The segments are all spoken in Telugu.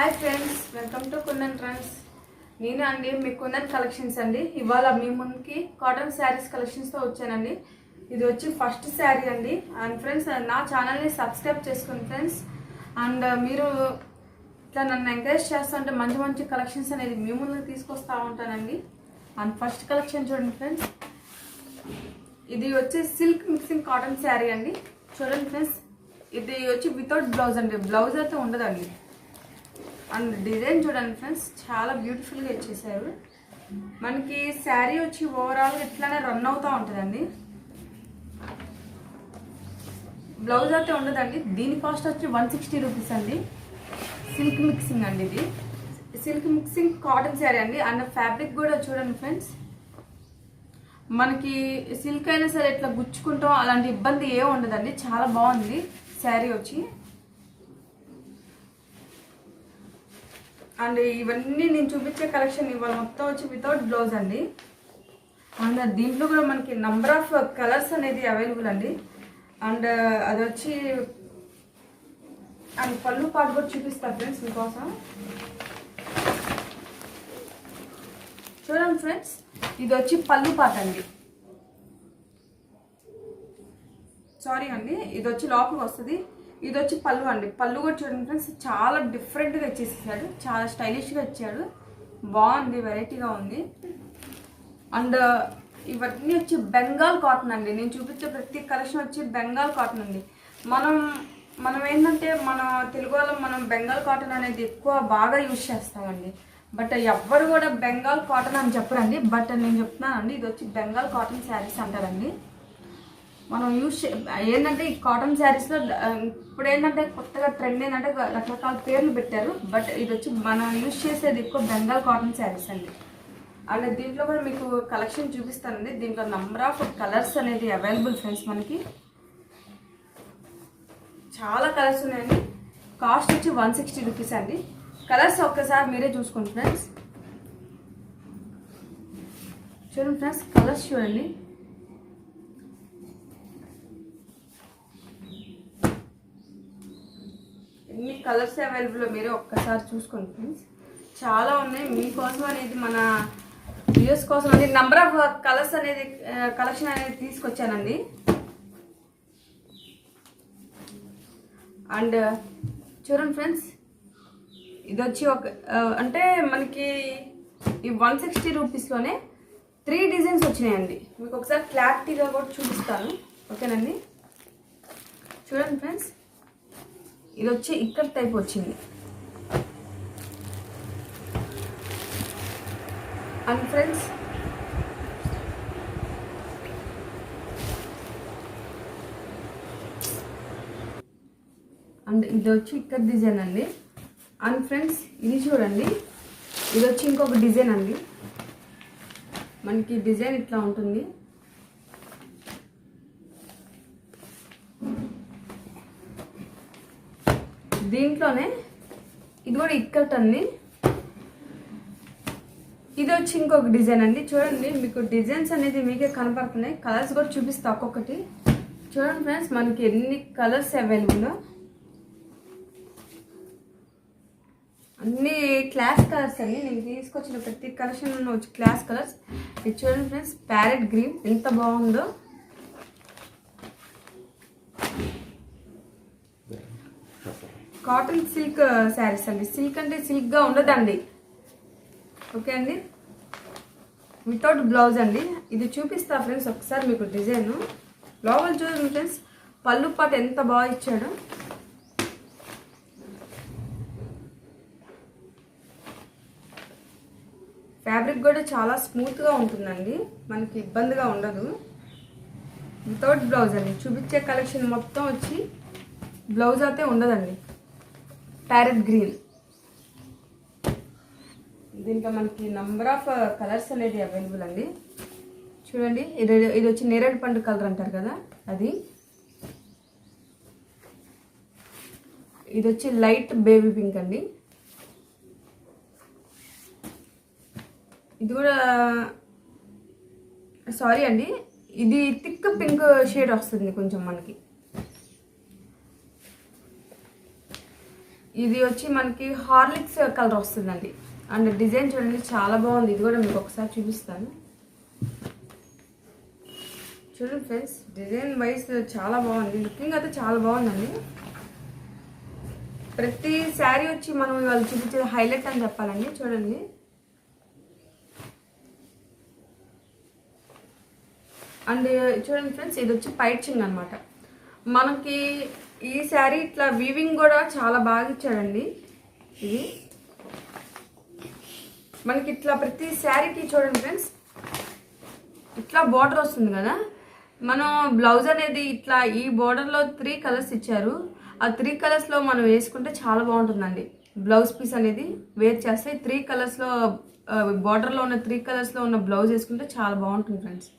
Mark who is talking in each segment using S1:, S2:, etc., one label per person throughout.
S1: Hi friends, welcome to kundan trends. నేను అండి మీ కుందన్ కలెక్షన్స్ అండి. ఇవాళ మీ ముందుకి కాటన్ శారీస్ కలెక్షన్స్తో వచ్చానండి. ఇది వచ్చి ఫస్ట్ శారీ అండి. అండ్ ఫ్రెండ్స్, నా ఛానల్ని సబ్స్క్రైబ్ చేసుకోండి ఫ్రెండ్స్. అండ్ మీరు ఇట్లా నన్ను ఎంకరేజ్ చేస్తుంటే మంచి మంచి కలెక్షన్స్ అనేది మీ ముందుకు తీసుకొస్తూ ఉంటానండి. అండ్ ఫస్ట్ కలెక్షన్ చూడండి ఫ్రెండ్స్, ఇది వచ్చి సిల్క్ మిక్సింగ్ కాటన్ శారీ అండి. చూడండి ఫ్రెండ్స్, ఇది వచ్చి వితౌట్ బ్లౌజ్ అండి, బ్లౌజ్ అయితే ఉండదండి. అండ్ డిజైన్ చూడండి ఫ్రెండ్స్, చాలా బ్యూటిఫుల్గా ఇచ్చేసారు. మనకి శారీ వచ్చి ఓవరాల్గా ఇట్లానే రన్ అవుతూ ఉంటుందండి. బ్లౌజ్ అయితే ఉండదండి. దీని కాస్ట్ వచ్చి 160 రూపీస్ అండి. సిల్క్ మిక్సింగ్ అండి, ఇది సిల్క్ మిక్సింగ్ కాటన్ శారీ అండి. అండ్ ఫ్యాబ్రిక్ కూడా చూడండి ఫ్రెండ్స్, మనకి సిల్క్ అయినా సరే ఇట్లా గుచ్చుకుంటాం అలాంటి ఇబ్బంది ఏమి ఉండదండి. చాలా బాగుంది శారీ వచ్చి. అండ్ ఇవన్నీ నేను చూపించే కలెక్షన్ ఇవాళ మొత్తం వచ్చి వితౌట్ బ్లౌజ్ అండి. అండ్ దీంట్లో కూడా మనకి నంబర్ ఆఫ్ కలర్స్ అనేది అవైలబుల్ అండి. అండ్ అది వచ్చి అండ్ పళ్ళు పాటు కూడా చూపిస్తాను ఫ్రెండ్స్ మీకోసం. చూడండి ఫ్రెండ్స్, ఇది వచ్చి పళ్ళు పాట అండి. సారీ అండి, ఇది వచ్చి లోపలికి వస్తుంది. ఇది వచ్చి పళ్ళు అండి. పళ్ళు కూడా చూడండి ఫ్రెండ్స్, చాలా డిఫరెంట్గా ఇచ్చేసాడు, చాలా స్టైలిష్గా ఇచ్చాడు. బాగుంది, వెరైటీగా ఉంది. అండ్ ఇవన్నీ వచ్చి బెంగాల్ కాటన్ అండి. నేను చూపించే ప్రతి కలెక్షన్ వచ్చి బెంగాల్ కాటన్ అండి. మనం ఏంటంటే మన తెలుగు వాళ్ళం మనం బెంగాల్ కాటన్ అనేది ఎక్కువ బాగా యూజ్ చేస్తామండి. బట్ ఎవ్వరు కూడా బెంగాల్ కాటన్ అని చెప్పరండి. బట్ నేను చెప్తున్నానండి, ఇది వచ్చి బెంగాల్ కాటన్ శారీస్ అంటారండి. మనం ఏంటంటే ఈ కాటన్ శారీస్లో ఇప్పుడు ఏంటంటే కొత్తగా ట్రెండ్ ఏంటంటే రకరకాల పేర్లు పెట్టారు. బట్ ఇది వచ్చి మనం యూజ్ చేసేది ఎక్కువ బెంగాల్ కాటన్ శారీస్ అండి. అండ్ దీంట్లో కూడా మీకు కలెక్షన్ చూపిస్తానండి. దీంట్లో నంబర్ ఆఫ్ కలర్స్ అనేది అవైలబుల్ ఫ్రెండ్స్. మనకి చాలా కలర్స్ ఉన్నాయండి. కాస్ట్ వచ్చి 160 రూపీస్ అండి. కలర్స్ ఒక్కసారి మీరే చూసుకోండి ఫ్రెండ్స్. చూడండి ఫ్రెండ్స్, కలర్స్ చూడండి. ఎన్ని కలర్స్ అవైలబుల్ మీరే ఒక్కసారి చూసుకోండి ఫ్రెండ్స్. చాలా ఉన్నాయి మీకోసం అనేది, మన వ్యూస్ కోసం అనేది నంబర్ ఆఫ్ కలర్స్ అనేది కలెక్షన్ అనేది తీసుకొచ్చానండి. అండ్ చూడండి ఫ్రెండ్స్, ఇది వచ్చి అంటే మనకి ఈ 160 రూపీస్లోనే 3 డిజైన్స్ వచ్చినాయండి. మీకు ఒకసారి క్లారిటీగా కూడా చూపిస్తాను, ఓకేనండి. చూడండి ఫ్రెండ్స్, ఇది వచ్చి ఇక్కడ టైప్ వచ్చింది. అండ్ ఫ్రెండ్స్, అండ్ ఇది వచ్చి ఇక్కడ డిజైన్ అండి. అండ్ ఫ్రెండ్స్, ఇది చూడండి, ఇది వచ్చి ఇంకొక డిజైన్ అండి. మనకి డిజైన్ ఇట్లా ఉంటుంది. దీంట్లోనే ఇది కూడా ఇక్కట్ అండి. ఇది వచ్చి ఇంకొక డిజైన్ అండి. చూడండి, మీకు డిజైన్స్ అనేది మీకే కనపడుతున్నాయి. కలర్స్ కూడా చూపిస్తా ఒక్కొక్కటి. చూడండి ఫ్రెండ్స్, మనకి ఎన్ని కలర్స్ అవైలబుల్, అన్ని క్లాస్ కలర్స్ అండి. నేను తీసుకొచ్చిన ప్రతి కలెక్షన్ వచ్చి క్లాస్ కలర్స్. ఇది చూడండి ఫ్రెండ్స్, ప్యారెట్ గ్రీన్ ఎంత బాగుందో. కాటన్ సిల్క్ శారీస్ అండి. సిల్క్ అంటే సిల్క్గా ఉండదండి, ఓకే అండి. వితౌట్ బ్లౌజ్ అండి. ఇది చూపిస్తా ఫ్రెండ్స్ ఒకసారి మీకు డిజైన్. లోపల చూడండి ఫ్రెండ్స్, పళ్ళు పాటు ఎంత బాగా ఇచ్చాడు. ఫ్యాబ్రిక్ కూడా చాలా స్మూత్గా ఉంటుందండి, మనకి ఇబ్బందిగా ఉండదు. వితౌట్ బ్లౌజ్ అండి. చూపించే కలెక్షన్ మొత్తం వచ్చి బ్లౌజ్ అయితే ఉండదండి. ప్యారెట్ గ్రీన్, దీంట్లో మనకి నంబర్ ఆఫ్ కలర్స్ అనేది అవైలబుల్ అండి. చూడండి, ఇది వచ్చి నేరేడు పండు కలర్ అంటారు కదా, అది. ఇది వచ్చి లైట్ బేబీ పింక్ అండి. ఇది కూడా సారీ అండి, ఇది థిక్ పింక్ షేడ్ వస్తుంది కొంచెం మనకి. ఇది వచ్చి మనకి హార్లిక్స్ కలర్ వస్తుందండి. అండ్ డిజైన్ చూడండి చాలా బాగుంది. ఇది కూడా మీకు ఒకసారి చూపిస్తాను. చూడండి ఫ్రెండ్స్, డిజైన్ వైజ్ చాలా బాగుంది. లుకింగ్ అయితే చాలా బాగుందండి. ప్రతి శారీ వచ్చి మనం వాళ్ళు చూపించేది హైలైట్ అని చెప్పాలండి. చూడండి, అండ్ చూడండి ఫ్రెండ్స్, ఇది వచ్చి పైచింగ్ అనమాట. మనకి ఈ శారీ ఇట్లా వీవింగ్ కూడా చాలా బాగా ఇచ్చాడండి. ఇది మనకి ఇట్లా ప్రతి శారీకి చూడండి ఫ్రెండ్స్, ఇట్లా బార్డర్ వస్తుంది కదా. మనం బ్లౌజ్ అనేది ఇట్లా ఈ బార్డర్లో 3 కలర్స్ ఇచ్చారు. ఆ 3 కలర్స్లో మనం వేసుకుంటే చాలా బాగుంటుందండి. బ్లౌజ్ పీస్ అనేది వేర్ చేస్తే 3 కలర్స్లో బార్డర్లో ఉన్న 3 కలర్స్లో ఉన్న బ్లౌజ్ వేసుకుంటే చాలా బాగుంటుంది ఫ్రెండ్స్.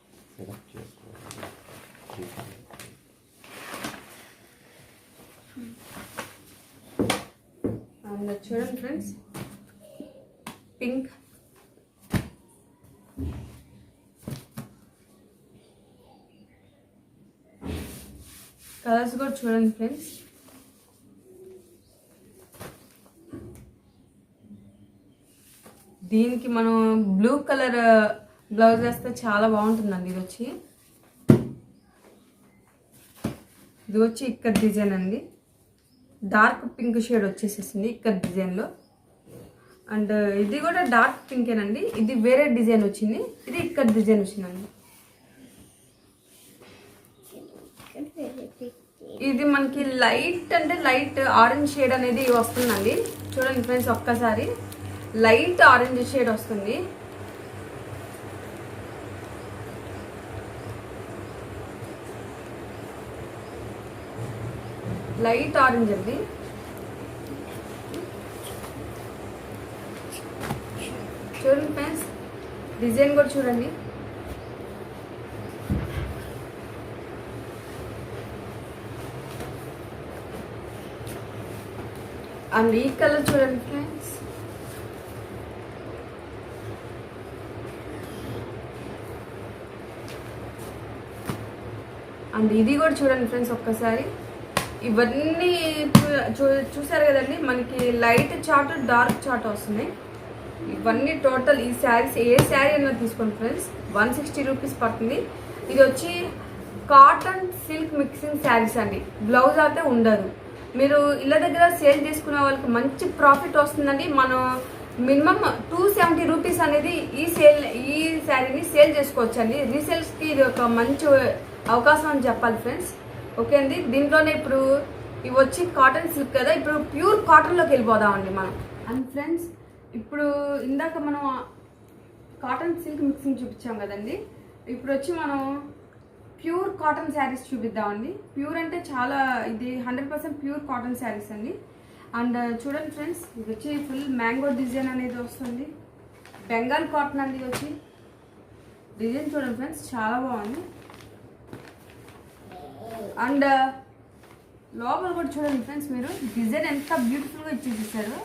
S1: అండ్ చూడండి ఫ్రెండ్స్, పింక్, కలర్స్ కూడా చూడండి ఫ్రెండ్స్. దీనికి మనం బ్లూ కలర్ బ్లౌజ్ వేస్తే చాలా బాగుంటుందండి. ఇది వచ్చి ఇక్కడ డిజైన్ అండి. డార్క్ పింక్ షేడ్ వచ్చేసేసింది ఇక్కడ డిజైన్లో. అండ్ ఇది కూడా డార్క్ పింకేనండి. ఇది వేరే డిజైన్ వచ్చింది. ఇది ఇక్కడ డిజైన్ వచ్చిందండి. ఇది మనకి లైట్ అంటే లైట్ ఆరెంజ్ షేడ్ అనేది వస్తుందండి. చూడండి ఫ్రెండ్స్, ఒక్కసారి లైట్ ఆరెంజ్ షేడ్ వస్తుంది. లైట్ ఆరెంజ్ అండి. చూడండి ఫ్రెండ్స్, డిజైన్ కూడా చూడండి. అండ్ ఈ కలర్ చూడండి ఫ్రెండ్స్. అండ్ ఇది కూడా చూడండి ఫ్రెండ్స్ ఒక్కసారి. ఇవన్నీ చూసారు కదండి, మనకి లైట్ చార్ట్ డార్క్ చార్ట్ వస్తున్నాయి. ఇవన్నీ టోటల్ ఈ శారీస్ ఏ శారీ అయినా తీసుకోండి ఫ్రెండ్స్, 160 రూపీస్ పడుతుంది. ఇది వచ్చి కాటన్ సిల్క్ మిక్సింగ్ శారీస్ అండి. బ్లౌజ్ అయితే ఉండదు. మీరు ఇళ్ళ దగ్గర సేల్ చేసుకునే వాళ్ళకి మంచి ప్రాఫిట్ వస్తుందండి. మనం మినిమం 270 రూపీస్ అనేది ఈ శారీని సేల్ చేసుకోవచ్చు అండి. రీసేల్స్కి ఇది ఒక మంచి అవకాశం అని చెప్పాలి ఫ్రెండ్స్. ఓకే అండి, దీంట్లోనే ఇప్పుడు ఇవి వచ్చి కాటన్ సిల్క్ కదా, ఇప్పుడు ప్యూర్ కాటన్లోకి వెళ్ళిపోదామండి మనం. అండ్ ఫ్రెండ్స్, ఇప్పుడు ఇందాక మనం కాటన్ సిల్క్ మిక్సింగ్ చూపించాం కదండి. ఇప్పుడు వచ్చి మనం ప్యూర్ కాటన్ శారీస్ చూపిద్దామండి. ప్యూర్ అంటే చాలా, ఇది 100% ప్యూర్ కాటన్ శారీస్ అండి. అండ్ చూడండి ఫ్రెండ్స్, ఇది వచ్చి ఫుల్ మ్యాంగో డిజైన్ అనేది వస్తుంది. బెంగాల్ కాటన్ అండి. ఇది వచ్చి డిజైన్ చూడండి ఫ్రెండ్స్, చాలా బాగుంది. అండ్ లోపల కూడా చూడండి ఫ్రెండ్స్, మీరు డిజైన్ ఎంత బ్యూటిఫుల్గా ఇచ్చేసేసారు.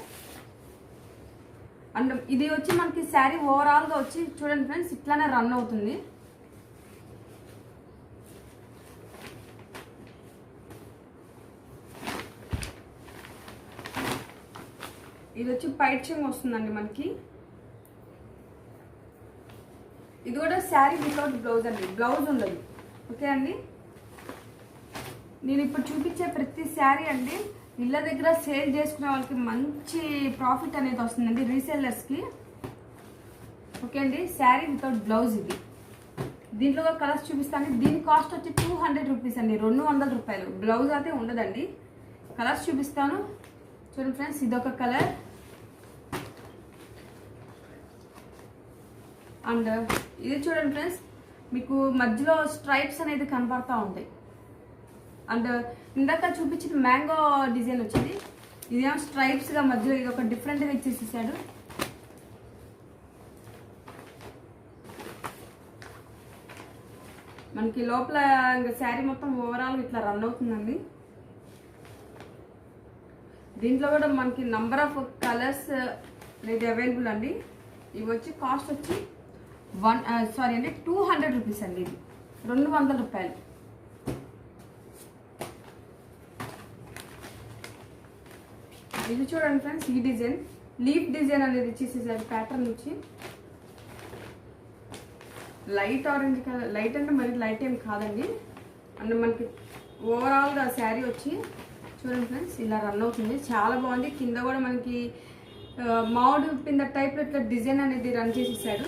S1: అండ్ ఇది వచ్చి మనకి శారీ ఓవరాల్గా వచ్చి చూడండి ఫ్రెండ్స్, ఇట్లానే రన్ అవుతుంది. ఇది వచ్చి పైచింగ్ వస్తుందండి మనకి. ఇది కూడా శారీ వితౌట్ బ్లౌజ్ అండి, బ్లౌజ్ ఉండదు. ఓకే అండి, నేను ఇప్పుడు చూపించే ప్రతి శారీ అండి ఇళ్ళ దగ్గర సేల్ చేసుకునే వాళ్ళకి మంచి ప్రాఫిట్ అనేది వస్తుందండి, రీసేలర్స్కి. ఓకే అండి, శారీ వితౌట్ బ్లౌజ్. ఇది దీంట్లో కూడా కలర్స్ చూపిస్తాను. దీని కాస్ట్ వచ్చి 200 రూపీస్ అండి, 200 రూపాయలు. బ్లౌజ్ అయితే ఉండదండి. కలర్స్ చూపిస్తాను చూడండి ఫ్రెండ్స్. ఇదొక కలర్. అండ్ ఇది చూడండి ఫ్రెండ్స్, మీకు మధ్యలో స్ట్రైప్స్ అనేది కనపడతా ఉంటాయి. అండ్ ఇందాక చూపించిన మ్యాంగో డిజైన్ వచ్చింది. ఇదేమో స్ట్రైప్స్గా మధ్యలో ఇది ఒక డిఫరెంట్గా ఇచ్చేసేసాడు. మనకి లోపల ఇంకా శారీ మొత్తం ఓవరాల్ ఇట్లా రన్ అవుతుందండి. దీంట్లో కూడా మనకి నంబర్ ఆఫ్ కలర్స్ అనేది అవైలబుల్ అండి. ఇవి వచ్చి కాస్ట్ వచ్చి 200 రూపీస్ అండి. ఇది 200 రూపాయలు. ఇది చూడండి ఫ్రెండ్స్, ఈ డిజైన్ లీఫ్ డిజైన్ అనేది ఇచ్చేసేసారు ప్యాటర్న్ వచ్చి. లైట్ ఆరెంజ్ కలర్, లైట్ అంటే మరి లైట్ ఏం కాదండి. అండ్ మనకి ఓవరాల్గా శారీ వచ్చి చూడండి ఫ్రెండ్స్ ఇలా రన్ అవుతుంది, చాలా బాగుంది. కింద కూడా మనకి మామిడి పింద టైప్లో ఇట్లా డిజైన్ అనేది రన్ చేసేసాడు.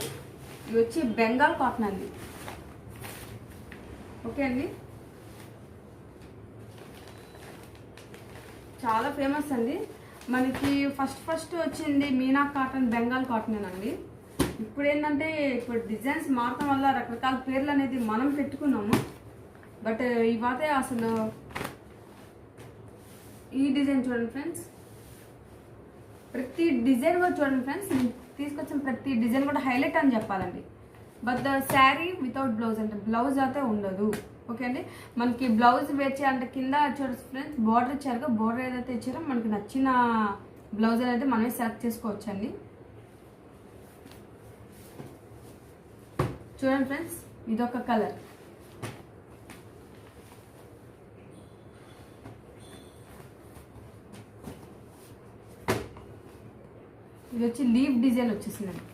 S1: ఇది వచ్చి బెంగాల్ కాటన్ అండి. ఓకే అండి, చాలా ఫేమస్ అండి. మనకి ఫస్ట్ వచ్చింది మీనా కాటన్, బెంగాల్ కాటన్ అండి. ఇప్పుడు ఏంటంటే ఇప్పుడు డిజైన్స్ మారటం వల్ల రకరకాల పేర్లు అనేది మనం పెట్టుకున్నాము. బట్ ఇవాతే అసలు ఈ డిజైన్ చూడండి ఫ్రెండ్స్, ప్రతి డిజైన్ కూడా చూడండి ఫ్రెండ్స్, తీసుకొచ్చిన ప్రతి డిజైన్ కూడా హైలైట్ అని చెప్పాలండి. But the sari without blouse అంటే బ్లౌజ్ అయితే ఉండదు. ఓకే అండి, మనకి బ్లౌజ్ వేచే అంటే కింద చూడండి ఫ్రెండ్స్ బార్డర్ ఇచ్చారు. బార్డర్ ఏదైతే ఇచ్చారో మనకి నచ్చిన బ్లౌజ్ అనేది మనమే సెలెక్ట్ చేసుకోవచ్చండి. చూడండి ఫ్రెండ్స్, ఇదొక కలర్. ఇది వచ్చి లీవ్ డిజైన్ వచ్చేసిందండి.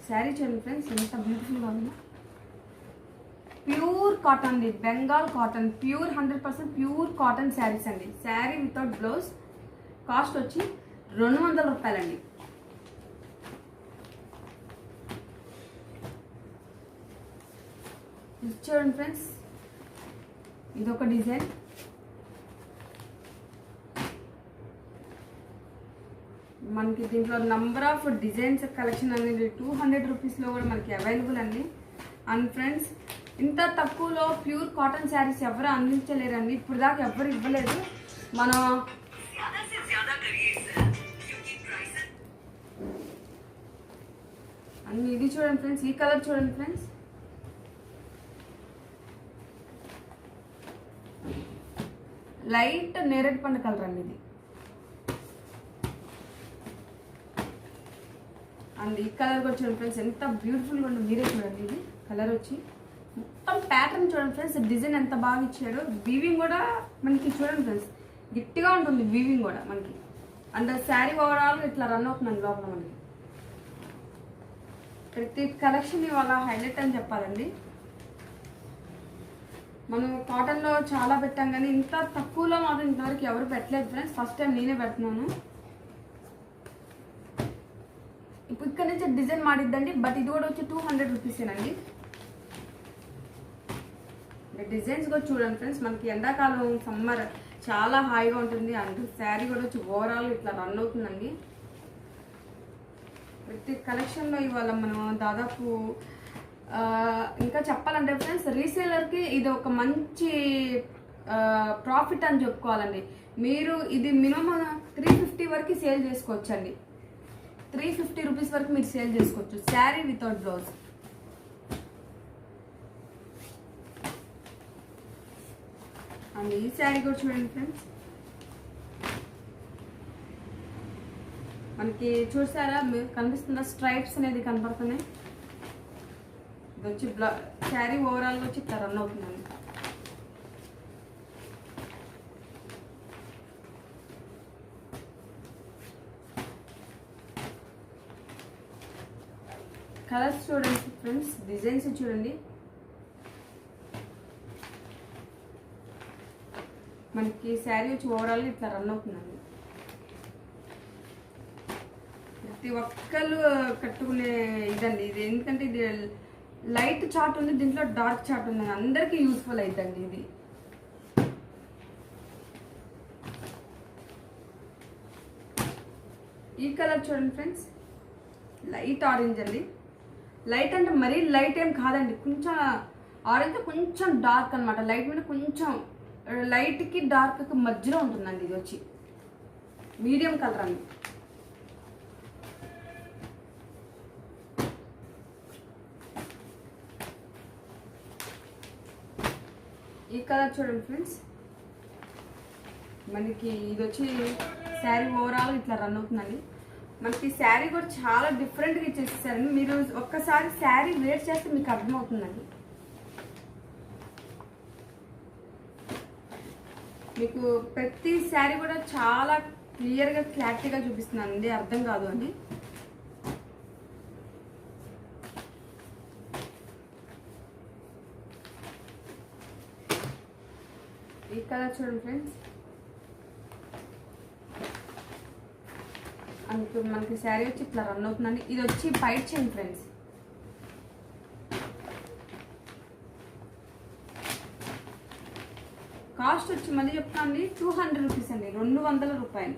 S1: శారీ చూడండి ఫ్రెండ్స్ ఎంత బ్యూటిఫుల్గా ఉందో. ప్యూర్ కాటన్ అండి, Bengal cotton, pure 100% pure cotton saris అండి. Sari without blouse. కాస్ట్ వచ్చి 200 రూపాయలండి. ఇది చూడండి ఫ్రెండ్స్, ఇదొక డిజైన్. మనకి దీంట్లో నంబర్ ఆఫ్ డిజైన్స్ కలెక్షన్ అనేది 200 రూపీస్లో కూడా మనకి అవైలబుల్ అండి. అండ్ ఫ్రెండ్స్ ఇంత తక్కువలో ప్యూర్ కాటన్ శారీస్ ఎవరు అందించలేరండి, ఇప్పుడు దాకా ఎవరు ఇవ్వలేదు. మన అండ్ ఇది చూడండి ఫ్రెండ్స్, ఈ కలర్ చూడండి ఫ్రెండ్స్, లైట్ నేరేడు పండు కలర్ అండి ఇది. అండ్ ఈ కలర్ కూడా చూడండి ఫ్రెండ్స్ ఎంత బ్యూటిఫుల్గా ఉందో, మీరే చూడండి. ఇది కలర్ వచ్చి మొత్తం ప్యాటర్న్ చూడండి ఫ్రెండ్స్, డిజైన్ ఎంత బాగా ఇచ్చాడు. వీవింగ్ కూడా మనకి చూడండి ఫ్రెండ్స్ గట్టిగా ఉంటుంది వీవింగ్ కూడా మనకి. అండ్ శారీ ఓవరాల్ ఇట్లా రన్ అవుతుందండి లోపల మనకి. ప్రతి కలెక్షన్ ఇవాళ హైలైట్ అని చెప్పాలండి. మనం కాటన్లో చాలా పెట్టాం కానీ ఇంత తక్కువలో మాత్రం ఇంతవరకు ఎవరు పెట్టలేదు ఫ్రెండ్స్, ఫస్ట్ టైం నేనే పెడుతున్నాను. ఇప్పుడు ఇక్కడ నుంచి డిజైన్ మాడిద్దండి, బట్ ఇది కూడా వచ్చి 200 రూపీసేనండి. డిజైన్స్ కూడా చూడండి ఫ్రెండ్స్, మనకి ఎండాకాలం సమ్మర్ చాలా హాయిగా ఉంటుంది. అండ్ శారీ కూడా వచ్చి ఓవరాల్ ఇట్లా రన్ అవుతుందండి. ప్రతి కలెక్షన్లో ఇవాళ మనం దాదాపు ఇంకా చెప్పాలంటే ఫ్రెండ్స్ రీసేలర్కి ఇది ఒక మంచి ప్రాఫిట్ అని చెప్పుకోవాలండి. మీరు ఇది మినిమం 350 వరకు సేల్ చేసుకోవచ్చండి. 350 రూపీస్ వరకు మీరు సేల్ చేసుకోవచ్చు శారీ వితౌట్ బ్లౌజ్. అండ్ ఈ శారీ కూడా చూడండి ఫ్రెండ్స్, మనకి చూసారా కనిపిస్తుందా స్ట్రైప్స్ అనేది కనపడుతున్నాయి. ఇది వచ్చి శారీ ఓవరాల్గా వచ్చి ఇట్లా రన్ అవుతుందండి. కలర్స్ చూడండి ఫ్రెండ్స్, డిజైన్స్ చూడండి. మనకి శారీ వచ్చి ఓవరాల్ ఇట్లా రన్ అవుతుందండి. ప్రతి ఒక్కళ్ళు కట్టుకునే ఇదండి ఇది. ఎందుకంటే ఇది లైట్ చార్ట్ ఉంది, దీంట్లో డార్క్ చార్ట్ ఉంది, అందరికీ యూస్ఫుల్ అవుతుందండి ఇది. ఈ కలర్ చూడండి ఫ్రెండ్స్, లైట్ ఆరెంజ్ అండి. లైట్ అంటే మరీ లైట్ ఏం కాదండి, కొంచెం ఆరెంజ్ కొంచెం డార్క్ అనమాట. లైట్ మీద కొంచెం లైట్కి డార్క్కి మధ్యలో ఉంటుందండి. ఇది వచ్చి మీడియం కలర్ అండి. ఈ కలర్ చూడండి ఫ్రెండ్స్, మనకి ఇది వచ్చి శారీ ఓవరాల్ ఇట్లా రన్ అవుతుందండి. మనకి శారీ కూడా చాలా డిఫరెంట్గా ఇచ్చేసేసారండి. మీరు ఒక్కసారి శారీ వేర్ చేస్తే మీకు అర్థమవుతుందండి. మీకు ప్రతి శారీ కూడా చాలా క్లియర్గా క్లారిటీగా చూపిస్తున్నాను అండి, అర్థం కాదు అని. ఈ కలర్ చూడండి ఫ్రెండ్స్. అందుకు మనకి శారీ వచ్చి ఇట్లా రన్ అవుతుందండి. ఇది వచ్చి పైట్ చైన్ ఫ్రెండ్స్. కాస్ట్ వచ్చి మళ్ళీ చెప్తాను అండి, 200 రూపీస్ అండి, 200 రూపాయలు.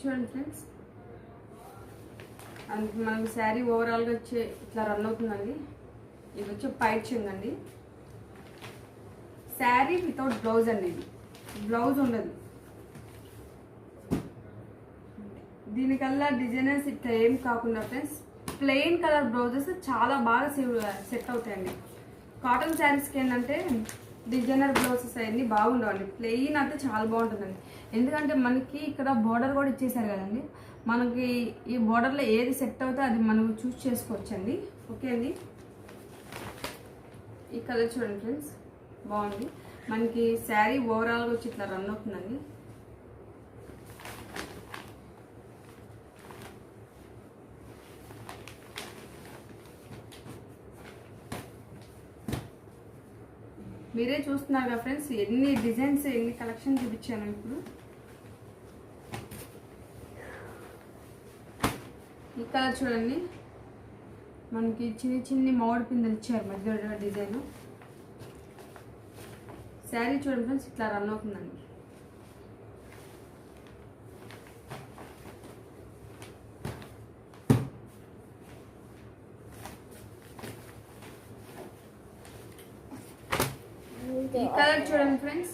S1: చూడండి ఫ్రెండ్స్, అందుకు మనకు శారీ ఓవరాల్గా వచ్చి ఇట్లా రన్ అవుతుందండి. ఇది వచ్చి పైట్ చెంగ్ అండి. శారీ వితౌట్ బ్లౌజ్ అండి, ఇది బ్లౌజ్ ఉండదు. దీనికల్లా డిజైనర్స్ ఇట్లా ఏం కాకుండా ఫ్రెండ్స్ ప్లెయిన్ కలర్ బ్లౌజెస్ చాలా బాగా సెట్ అవుతాయండి. కాటన్ శారీస్కి ఏంటంటే డిజైనర్ బ్లౌజెస్ అవన్నీ బాగుండవండి. ప్లెయిన్ అయితే చాలా బాగుంటుందండి. ఎందుకంటే మనకి ఇక్కడ బోర్డర్ కూడా ఇచ్చేసారు కదండి, మనకి ఈ బోర్డర్లో ఏది సెట్ అవుతే అది మనం చూస్ చేసుకోవచ్చండి. ఓకే అండి, ఈ కలర్ చూడండి ఫ్రెండ్స్, బాగుంది. మనకి శారీ ఓవరాల్గా వచ్చి ఇట్లా రన్ అవుతుందండి. మీరే చూస్తున్నారు కదా ఫ్రెండ్స్, ఎన్ని డిజైన్స్ ఎన్ని కలెక్షన్ చూపించాను ఇప్పుడు. ఈ కలర్ చూడండి, మనకి చిన్ని చిన్ని మామిడి పిందెలు ఇచ్చారు మధ్యలో డిజైన్. శారీ చూడండి ఫ్రెండ్స్, ఇట్లా రన్ అవుతుందండి. ఈ కలర్ చూడండి ఫ్రెండ్స్,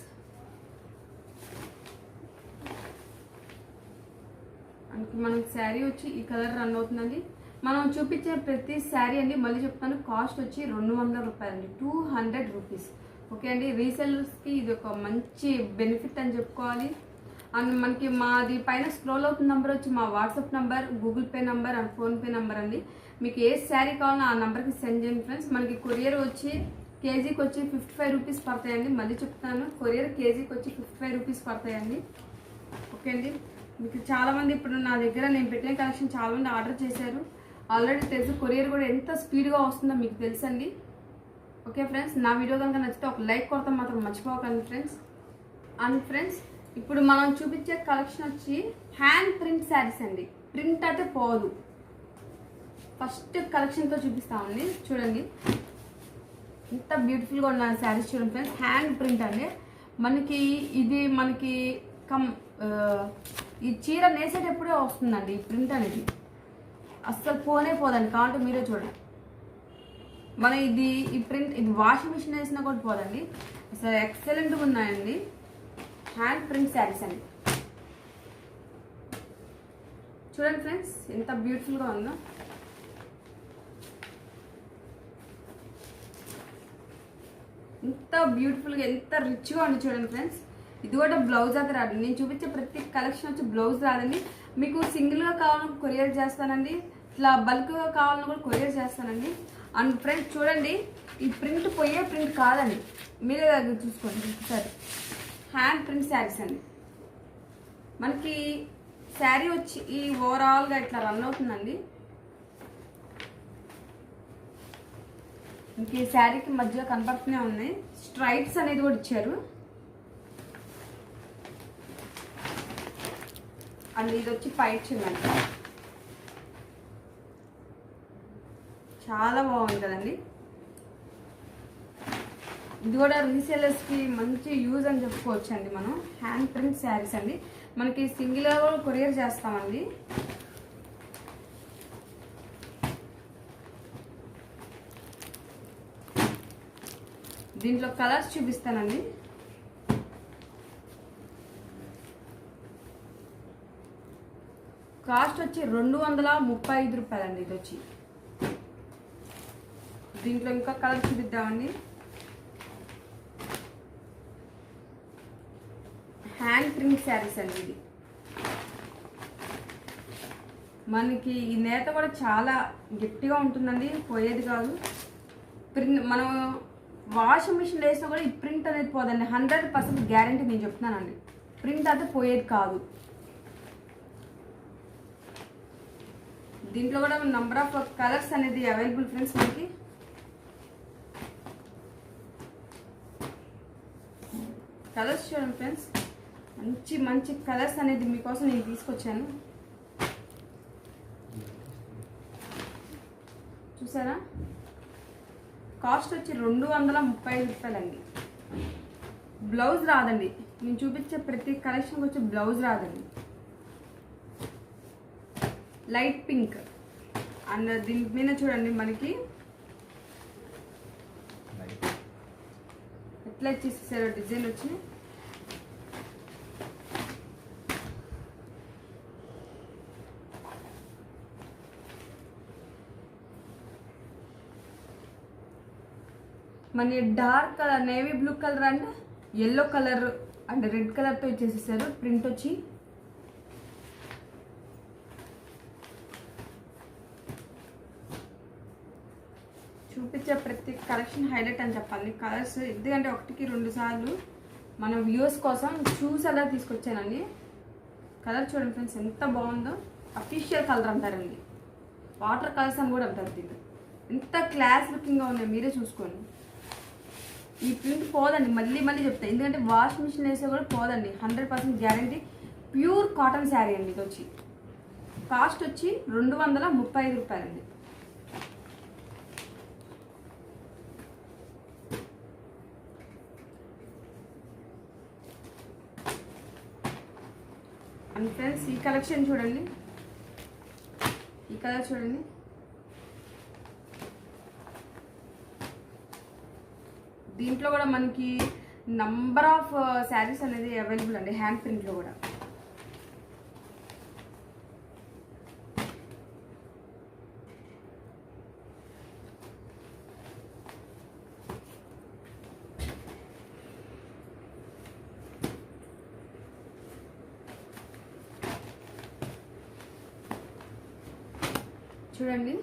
S1: మనకి శారీ వచ్చి ఈ కలర్ రన్ అవుతుందండి. మనం చూపించే ప్రతి శారీ అండి మళ్ళీ చెప్తాను, కాస్ట్ వచ్చి 200 రూపాయలు అండి, 200 రూపీస్. ఓకే అండి, రీసెల్లర్స్కి ఇది ఒక మంచి బెనిఫిట్ అని చెప్పుకోవాలి. అండ్ మనకి మాది పైన స్క్రోల్ అవుతున్న నెంబర్ వచ్చి మా WhatsApp number, Google pay number and PhonePe number అండి. మీకు ఏ శారీ కావాలో ఆ నెంబర్కి సెండ్ చేయండి ఫ్రెండ్స్. మనకి కొరియర్ వచ్చి కేజీకి వచ్చి 55 రూపీస్ పడతాయండి. మళ్ళీ చెప్తాను, కొరియర్ కేజీకి వచ్చి 55 రూపీస్ పడతాయండి. ఓకే అండి, మీకు చాలామంది ఇప్పుడు నా దగ్గర నేను పెట్టిన కలెక్షన్ చాలామంది ఆర్డర్ చేశారు. ఆల్రెడీ తెలుసు కొరియర్ కూడా ఎంత స్పీడ్గా వస్తుందో మీకు తెలుసండి. ఓకే ఫ్రెండ్స్, నా వీడియో కనుక నచ్చితే ఒక లైక్ కొడతాం మాత్రం మర్చిపోకండి ఫ్రెండ్స్. అండ్ ఫ్రెండ్స్, ఇప్పుడు మనం చూపించే కలెక్షన్ వచ్చి హ్యాండ్ ప్రింట్ శారీస్ అండి. ప్రింట్ అయితే పోదు. ఫస్ట్ కలెక్షన్తో చూపిస్తామండి. చూడండి ఎంత బ్యూటిఫుల్గా ఉన్న శారీస్ చూడండి ఫ్రెండ్స్. హ్యాండ్ ప్రింట్ అండి. మనకి ఇది మనకి ఈ చీర నేసేటప్పుడే వస్తుందండి ఈ ప్రింట్ అనేది. అస్సలు పోనే పోదండి, కావాలంటే మీరే చూడండి. మన ఈ ప్రింట్ ఇది వాషింగ్ మిషన్ వేసినా కూడా పోదండి. అసలు ఎక్సలెంట్గా ఉన్నాయండి హ్యాండ్ ప్రింట్ శారీస్ అండి. చూడండి ఫ్రెండ్స్, ఎంత బ్యూటిఫుల్గా ఉందో. ఎంత బ్యూటిఫుల్గా ఎంత రిచ్గా ఉంది చూడండి ఫ్రెండ్స్. ఇది కూడా బ్లౌజ్ అయితే రాదు. నేను చూపించే ప్రతి కలెక్షన్ వచ్చి బ్లౌజ్ రాదండి. మీకు సింగిల్గా కావాలని కొరియర్ చేస్తానండి, ఇట్లా బల్క్గా కావాలని కూడా కొరియర్ చేస్తానండి. అండ్ ఫ్రెండ్స్ చూడండి, ఈ ప్రింట్ పోయే ప్రింట్ కాదండి, మీరే దగ్గర చూసుకోండి. సరే, హ్యాండ్ ప్రింట్ శారీస్ అండి. మనకి శారీ వచ్చి ఈ ఓవరాల్గా ఇట్లా రన్ అవుతుందండి. ఇంక ఈ శారీకి మధ్యలో కనపడుతూనే ఉన్నాయి. స్ట్రైప్స్ అనేది కూడా ఇచ్చారు. అండ్ ఇది వచ్చి పైట్ చిన్నండి, చాలా బాగుంది కదండి. ఇది కూడా రీసేలర్స్కి మంచి యూజ్ అని చెప్పుకోవచ్చు అండి. మనం హ్యాండ్ ప్రింట్ శారీస్ అండి. మనకి సింగిల్గా కూడా కొరియర్ చేస్తామండి. దీంట్లో కలర్స్ చూపిస్తానండి. కాస్ట్ వచ్చి 235 రూపాయలండి. ఇది వచ్చి దీంట్లో ఇంకా కలర్ చూపిద్దామండి. హ్యాండ్ ప్రింట్ శారీస్ అండి. ఇది మనకి ఈ నేత కూడా చాలా గట్టిగా ఉంటుందండి, పోయేది కాదు. ప్రింట్ మనం వాషింగ్ మిషన్ వేసినా కూడా ఈ ప్రింట్ అనేది పోదండి. 100% గ్యారంటీ నేను చెప్తున్నానండి. ప్రింట్ అయితే పోయేది కాదు. దీంట్లో కూడా నంబర్ ఆఫ్ కలర్స్ అనేది అవైలబుల్ ఫ్రెండ్స్. మనకి కలర్స్ చూడండి ఫ్రెండ్స్, మంచి మంచి కలర్స్ అనేది మీకోసం నేను తీసుకొచ్చాను. చూసారా, కాస్ట్ వచ్చి 235 రూపాయలండి. బ్లౌజ్ రాదండి. నేను చూపించే ప్రతి కలెక్షన్కి వచ్చి బ్లౌజ్ రాదండి. లైట్ పింక్ అండ్ దీని మీద చూడండి మనకి ఎట్లా ఇచ్చేసారో డిజైన్ వచ్చి. మన dark colour navy blue colour and yellow colour and red కలర్తో ఇచ్చేసేసారు. ప్రింట్ వచ్చి చూపించే ప్రతి కలెక్షన్ హైలైట్ అని చెప్పాలి. కలర్స్ ఎందుకంటే 1-2 సార్లు మన వ్యూస్ కోసం చూసి అలా తీసుకొచ్చానండి. కలర్ చూడండి ఫ్రెండ్స్ ఎంత బాగుందో. అఫీషియల్ కలర్ అంటారండి, వాటర్ కలర్స్ అని కూడా అంటారు. దీన్ని ఎంత క్లాస్ లుకింగ్గా ఉన్నాయి మీరే చూసుకోండి. ఈ ప్రింట్ పోదండి, మళ్ళీ మళ్ళీ చెప్తాను. ఎందుకంటే వాషింగ్ మిషన్ వేసే కూడా పోదండి. 100% గ్యారంటీ. ప్యూర్ కాటన్ శారీ అండి. ఇది వచ్చి కాస్ట్ వచ్చి 235 రూపాయలండి. అండ్ ఫ్రెండ్స్ ఈ కలెక్షన్ చూడండి, ఈ కలర్ చూడండి. దీంట్లో కూడా మనకి నంబర్ ఆఫ్ శారీస్ అనేది అవైలబుల్ అండి. హ్యాండ్ ప్రింట్లో కూడా చూడండి.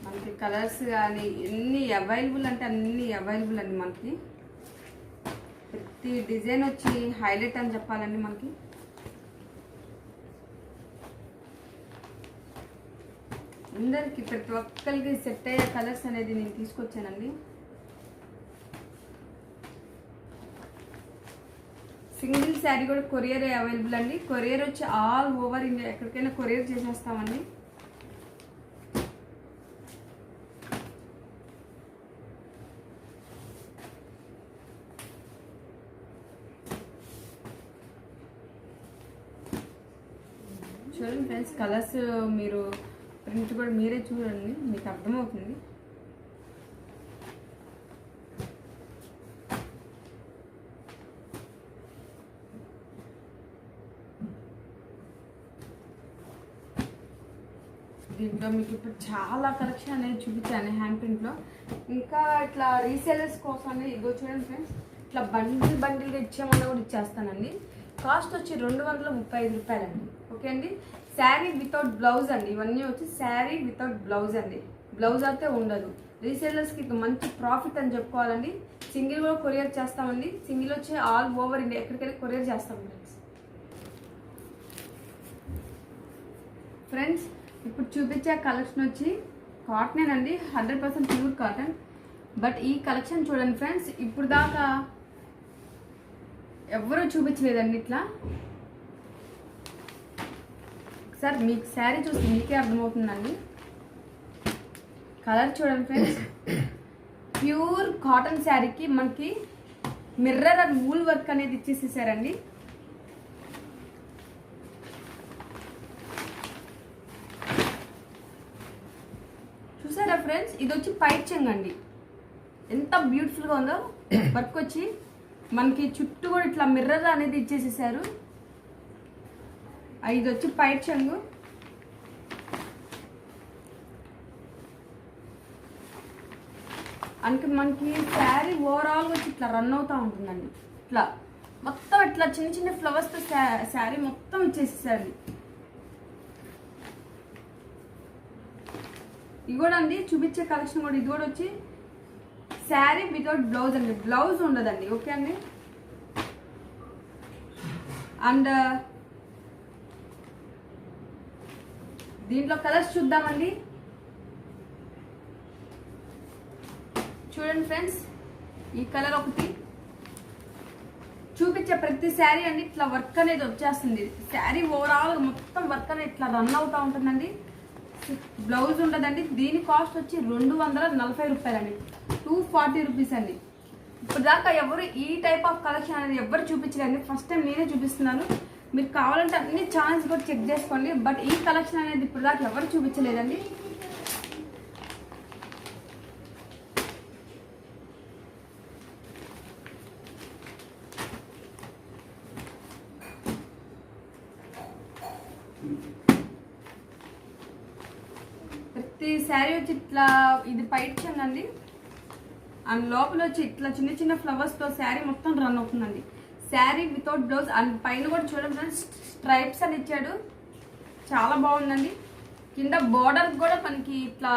S1: మనకి కలర్స్ కానీ ఎన్ని అవైలబుల్ అంటే అన్ని అవైలబుల్ అండి. మనకి ప్రతి డిజైన్ వచ్చి హైలైట్ అని చెప్పాలండి. మనకి అందరికి ప్రతి ఒక్కరికి సెట్ అయ్యే కలర్స్ అనేది నేను తీసుకొచ్చానండి. సింగిల్ శారీ కూడా కొరియర్ అవైలబుల్ అండి. కొరియర్ వచ్చి ఆల్ ఓవర్ ఇండియా ఎక్కడికైనా కొరియర్ చేసేస్తామండి. చూడండి ఫ్రెండ్స్, కలర్స్ మీరు ప్రింట్ కూడా మీరే చూడండి, మీకు అర్థమవుతుంది. దీంట్లో మీకు ఇప్పుడు చాలా కలెక్షన్ అనేది చూపించాను హ్యాండ్ ప్రింట్లో. ఇంకా ఇట్లా రీసేలర్స్ కోసం ఇగో చూడండి ఫ్రెండ్స్, ఇట్లా బండిల్గా ఇచ్చామన్నా కూడా ఇచ్చేస్తానండి. కాస్ట్ వచ్చి 235 రూపాయలండి. ఓకే అండి. శారీ వితౌట్ బ్లౌజ్ అండి. ఇవన్నీ వచ్చి శారీ వితౌట్ బ్లౌజ్ అండి. బ్లౌజ్ అయితే ఉండదు. రీసేలర్స్కి మంచి ప్రాఫిట్ అని చెప్పుకోవాలండి. సింగిల్ కూడా కొరియర్ చేస్తామండి. సింగిల్ వచ్చి ఆల్ ఓవర్ ఇండియా ఎక్కడికైనా కొరియర్ చేస్తాం ఫ్రెండ్స్. ఇప్పుడు చూపించే కలెక్షన్ వచ్చి కాటనేనండి, 100% ప్యూర్ కాటన్. బట్ ఈ కలెక్షన్ చూడండి ఫ్రెండ్స్, ఇప్పుడు దాకా ఎవరూ చూపించలేదండి ఇట్లా. సార్ మీకు శారీ చూస్తే మీకే అర్థమవుతుందండి. కలర్ చూడండి ఫ్రెండ్స్, ప్యూర్ కాటన్ శారీకి మనకి మిర్రర్ అండ్ వూల్ వర్క్ అనేది ఇచ్చేసేసారండి. చూసారా ఫ్రెండ్స్, ఇది వచ్చి పైట్ చెంగు అండి. ఎంత బ్యూటిఫుల్గా ఉందో వర్క్ వచ్చి. మనకి చుట్టూ కూడా ఇట్లా మిర్రర్ అనేది ఇచ్చేసేసారు. ఇది వచ్చి పైట్ చెంగు. అందుకే మనకి శారీ ఓవరాల్గా వచ్చి ఇట్లా రన్ అవుతూ ఉంటుందండి. ఇట్లా మొత్తం ఇట్లా చిన్న చిన్న ఫ్లవర్స్తో శారీ మొత్తం ఇచ్చేసేసారు. ఇది కూడా అండి చూపించే కలెక్షన్ కూడా ఇది కూడా వచ్చి శారీ వితౌట్ బ్లౌజ్ అండి, బ్లౌజ్ ఉండదండి. ఓకే అండి. అండ్ దీంట్లో కలర్స్ చూద్దామండి. చూడండి ఫ్రెండ్స్, ఈ కలర్ ఒకటి. చూపించే ప్రతి శారీ అండి ఇట్లా వర్క్ అనేది వచ్చేస్తుంది. శారీ ఓవరాల్ మొత్తం వర్క్ అనేది ఇట్లా రన్ అవుతూ ఉంటుందండి. బ్లౌజ్ ఉండదండి. దీని కాస్ట్ వచ్చి 240 రూపాయలండి, 240 రూపీస్ అండి. ఇప్పుడు దాకా ఎవరు ఈ టైప్ ఆఫ్ కలెక్షన్ అనేది ఎవరు చూపించలేదండి, ఫస్ట్ టైం నేనే చూపిస్తున్నాను. మీరు కావాలంటే అన్ని ఛానల్స్ కూడా చెక్ చేసుకోండి. బట్ ఈ కలెక్షన్ అనేది ఇప్పుడు దాకా ఎవరు చూపించలేదండి. ప్రతి శారీ వచ్చి ఇట్లా ఇది పైట్ అండి. అండ్ లోపల వచ్చి ఇట్లా చిన్న చిన్న ఫ్లవర్స్తో శారీ మొత్తం రన్ అవుతుందండి. Sari without blouse. అండ్ పైన కూడా చూడండి ఫ్రెండ్స్, స్ట్రైప్స్ అని ఇచ్చాడు, చాలా బాగుందండి. కింద బోర్డర్ కూడా మనకి ఇట్లా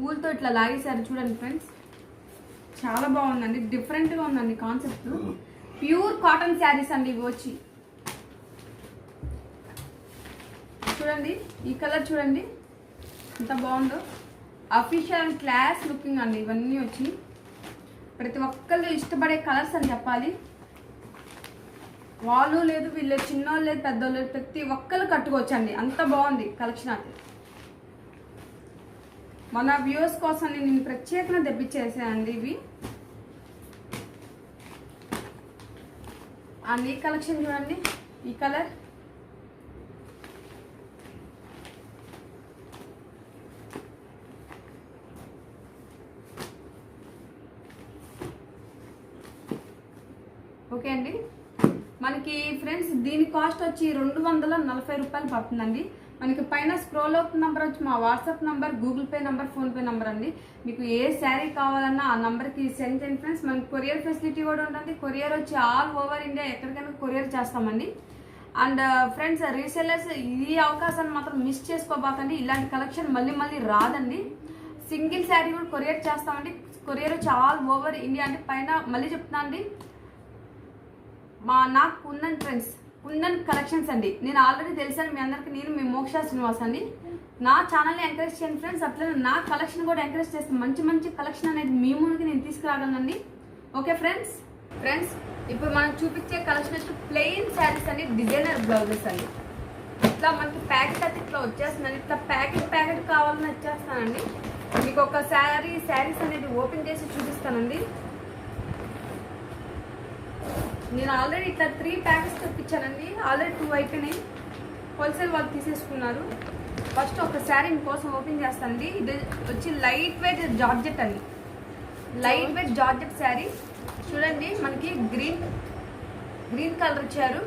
S1: ఊళ్ళతో ఇట్లా లాగేశారు. చూడండి ఫ్రెండ్స్, చాలా బాగుందండి, డిఫరెంట్గా ఉందండి కాన్సెప్ట్. ప్యూర్ కాటన్ శారీస్ అండి ఇవి వచ్చి. చూడండి ఈ కలర్ చూడండి ఎంత బాగుందో. అఫీషియల్ అండ్ క్లాస్ లుకింగ్ అండి ఇవన్నీ వచ్చి. ప్రతి ఒక్కళ్ళు ఇష్టపడే కలర్స్ అని చెప్పాలి. వాళ్ళు లేదు, వీళ్ళు చిన్నోళ్ళు లేదు, పెద్దోళ్ళు లేదు, ప్రతి ఒక్కరు కట్టుకోవచ్చు అండి. అంత బాగుంది కలెక్షన్. అది మన వ్యూవర్స్ కోసం నేను ప్రత్యేకంగా తెప్పించేసానండి ఇవి. అండ్ ఈ కలెక్షన్ చూడండి, ఈ కలర్ ఓకే అండి. మనకి ఫ్రెండ్స్ దీని కాస్ట్ వచ్చి 240 రూపాయలు పడుతుందండి. మనకి పైన స్క్రోల్ అవుతున్న నెంబర్ వచ్చి మా WhatsApp number, Google pay number, PhonePe number అండి. మీకు ఏ శారీ కావాలన్నా ఆ నెంబర్కి సెండ్ చేయండి ఫ్రెండ్స్. మనకి కొరియర్ ఫెసిలిటీ కూడా ఉంటుంది. కొరియర్ వచ్చి ఆల్ ఓవర్ ఇండియా ఎక్కడికైనా కొరియర్ చేస్తామండి. అండ్ ఫ్రెండ్స్, రీసెల్లర్స్ ఈ అవకాశాన్ని మాత్రం మిస్ చేసుకోబాకండి. ఇలాంటి కలెక్షన్ మళ్ళీ మళ్ళీ రాదండి. సింగిల్ శారీ కూడా కొరియర్ చేస్తామండి. కొరియర్ వచ్చి ఆల్ ఓవర్ ఇండియా అంటే పైన మళ్ళీ చెప్తున్నా అండి, నాకు కుందన్ ఫ్రెండ్స్, కుందన్ కలెక్షన్స్ అండి. నేను ఆల్రెడీ తెలిసాను మీ అందరికీ. నేను మీ మోక్ష శ్రీనివాస్ అండి. నా ఛానల్ని ఎంకరేజ్ చేయండి ఫ్రెండ్స్. అట్లనే నా కలెక్షన్ కూడా ఎంకరేజ్ చేస్తే మంచి మంచి కలెక్షన్ అనేది మీ ముందుకి నేను తీసుకురాగలనండి. Okay friends. ఇప్పుడు మనం చూపించే కలెక్షన్ వచ్చి ప్లెయిన్ శారీస్ అండి, డిజైనర్ బ్లౌజెస్ అండి. ఇట్లా మనకి ప్యాకెట్ అయితే ఇట్లా వచ్చేస్తుందండి. ఇట్లా ప్యాకెట్ కావాలని వచ్చేస్తానండి. మీకు ఒక శారీస్ అనేది ఓపెన్ చేసి చూపిస్తానండి. నేను ఆల్రెడీ ఇట్లా 3 ప్యాకెట్స్ తెప్పించానండి. ఆల్రెడీ 2 అయిపోయినాయి. హోల్సేల్ వాళ్ళు తీసేసుకున్నారు. ఫస్ట్ ఒక శారీ మీకోసం ఓపెన్ చేస్తానండి. ఇది వచ్చి లైట్ వెయిట్ జార్జెట్ అండి, లైట్ వెయిట్ జార్జెట్ శారీ. చూడండి మనకి గ్రీన్ కలర్ ఇచ్చారు.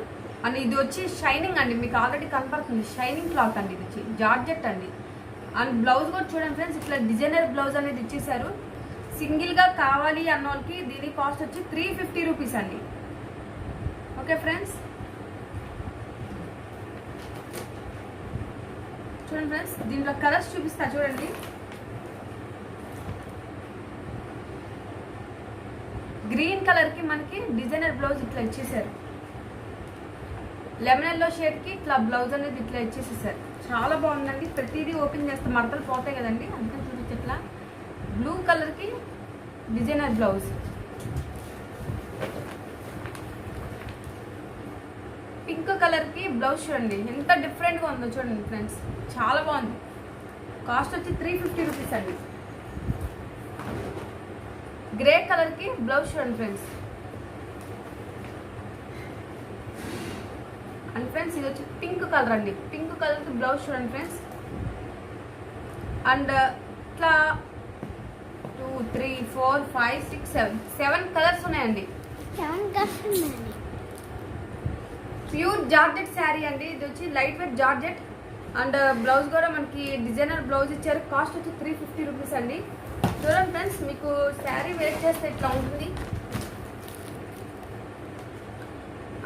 S1: అండ్ ఇది వచ్చి షైనింగ్ అండి, మీకు ఆల్రెడీ కనపడుతుంది. షైనింగ్ క్లాత్ అండి, ఇది వచ్చి జార్జెట్ అండి. అండ్ బ్లౌజ్ కూడా చూడండి ఫ్రెండ్స్, ఇట్లా డిజైనర్ బ్లౌజ్ అనేది ఇచ్చేసారు. సింగిల్గా కావాలి అన్న వాళ్ళకి దీని కాస్ట్ వచ్చి 350 రూపీస్ అండి. Okay friends. చూడండి ఫ్రెండ్స్, దీంట్లో కలర్స్ చూపిస్తా చూడండి. గ్రీన్ కలర్కి మనకి డిజైనర్ బ్లౌజ్ ఇట్లా ఇచ్చేసారు. లెమన్ ఎల్లో షేడ్కి ఇట్లా బ్లౌజ్ అనేది ఇట్లా ఇచ్చేసేసారు. చాలా బాగుందండి. ప్రతిదీ ఓపెన్ చేస్తే మడతలు పోతాయి కదండి, అందుకని చూపించి ఇట్లా. బ్లూ కలర్కి డిజైనర్ బ్లౌజ్. పింక్ కలర్కి బ్లౌజ్ చూడండి ఎంత డిఫరెంట్గా ఉందో చూడండి ఫ్రెండ్స్, చాలా బాగుంది. కాస్ట్ వచ్చి 350 రూపీస్ అండి. గ్రే కలర్కి బ్లౌజ్ చూడండి ఫ్రెండ్స్. అండ్ ఫ్రెండ్స్ ఇది వచ్చి పింక్ కలర్ అండి. పింక్ కలర్కి బ్లౌజ్ చూడండి ఫ్రెండ్స్. అండ్ ఇట్లా 2, 3, 4, 5, 6, 7 కలర్స్ ఉన్నాయండి. ప్యూర్ జార్జెట్ శారీ అండి. ఇది వచ్చి light weight georgette. And blouse కూడా మనకి డిజైనర్ బ్లౌజ్ ఇచ్చారు. కాస్ట్ వచ్చి 350 రూపీస్ అండి. చూడండి ఫ్రెండ్స్, మీకు శారీ వేర్ చేస్తే ఇట్లా ఉంటుంది.